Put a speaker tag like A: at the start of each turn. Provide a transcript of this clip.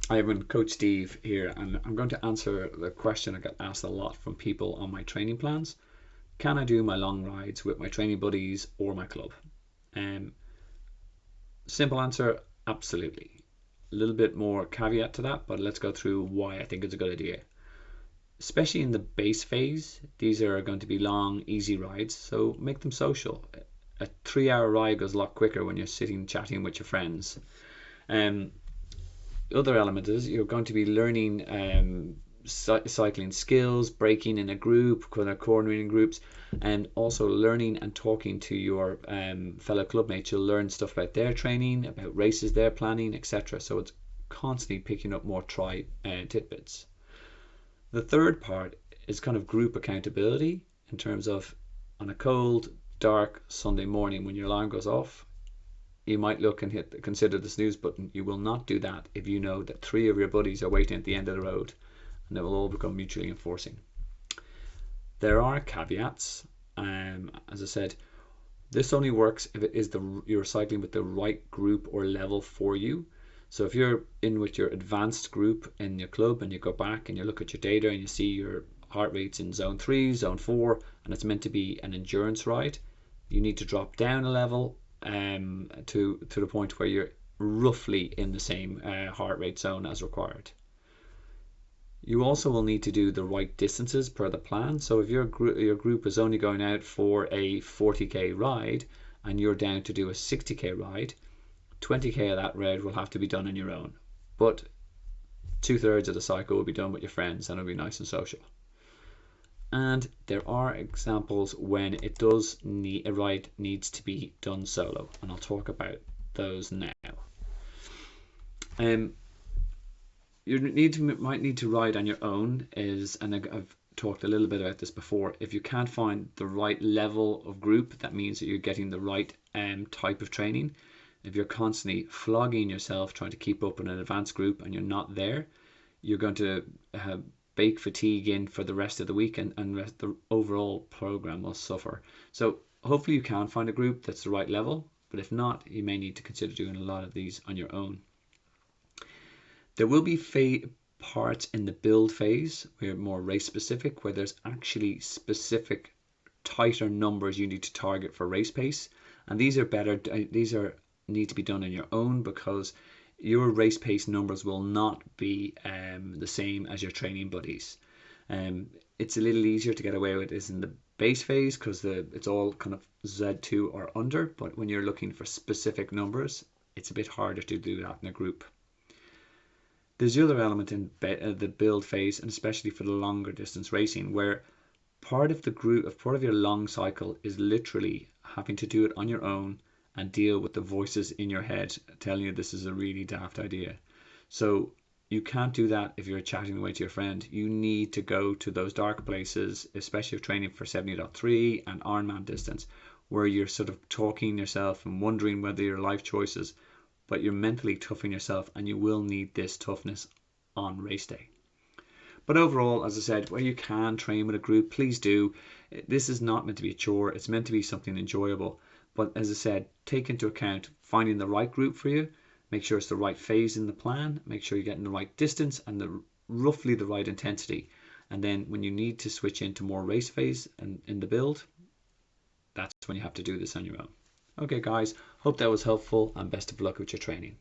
A: Hi everyone, Coach Steve here, and I'm going to answer the question I get asked a lot from people on my training plans. Can I do my long rides with my training buddies or my club? Um, Simple answer, absolutely. A little bit more caveat to that, but let's go through why I think it's a good idea. Especially in the base phase, these are going to be long, easy rides, so make them social. A 3 hour ride goes a lot quicker when you're sitting chatting with your friends. Um, Other element is you're going to be learning cycling skills, braking in a group, kind of cornering in groups, and also learning and talking to your fellow clubmates. You'll learn stuff about their training, about races they're planning, etc. So it's constantly picking up more tidbits. The third part is kind of group accountability in terms of on a cold, dark Sunday morning when your alarm goes off, you might look and consider the snooze button. You will not do that if you know that 3 of your buddies are waiting at the end of the road, and it will all become mutually enforcing. There are caveats. As I said, this only works if it is you're cycling with the right group or level for you. So if you're in with your advanced group in your club and you go back and you look at your data and you see your heart rate's in zone 3, zone 4, and it's meant to be an endurance ride, you need to drop down a level to the point where you're roughly in the same heart rate zone as required. You also will need to do the right distances per the plan. So if your group is only going out for a 40k ride and you're down to do a 60k ride, 20k of that ride will have to be done on your own. But 2/3 of the cycle will be done with your friends and it'll be nice and social. And there are examples when a ride needs to be done solo, and I'll talk about those now. Might need to ride on your own and I've talked a little bit about this before. If you can't find the right level of group, that means that you're getting the right type of training. If you're constantly flogging yourself trying to keep up in an advanced group and you're not there, you're going to bake fatigue in for the rest of the week, and the overall program will suffer. So hopefully you can find a group that's the right level, but if not, you may need to consider doing a lot of these on your own. There will be parts in the build phase where more race specific, where there's actually specific tighter numbers you need to target for race pace, and these need to be done on your own because your race pace numbers will not be the same as your training buddies. It's a little easier to get away with this in the base phase because it's all kind of Z2 or under, but when you're looking for specific numbers, it's a bit harder to do that in a group. There's the other element in the build phase, and especially for the longer distance racing, where part of your long cycle is literally having to do it on your own and deal with the voices in your head telling you this is a really daft idea. So you can't do that if you're chatting away to your friend. You need to go to those dark places, especially if training for 70.3 and Ironman distance, where you're sort of talking yourself and wondering whether your life choices, but you're mentally toughing yourself, and you will need this toughness on race day. But overall, as I said, where you can train with a group, please do. This is not meant to be a chore. It's meant to be something enjoyable. But as I said, take into account finding the right group for you, make sure it's the right phase in the plan, make sure you're getting the right distance and roughly the right intensity. And then when you need to switch into more race phase and in the build, that's when you have to do this on your own. Okay guys, hope that was helpful and best of luck with your training.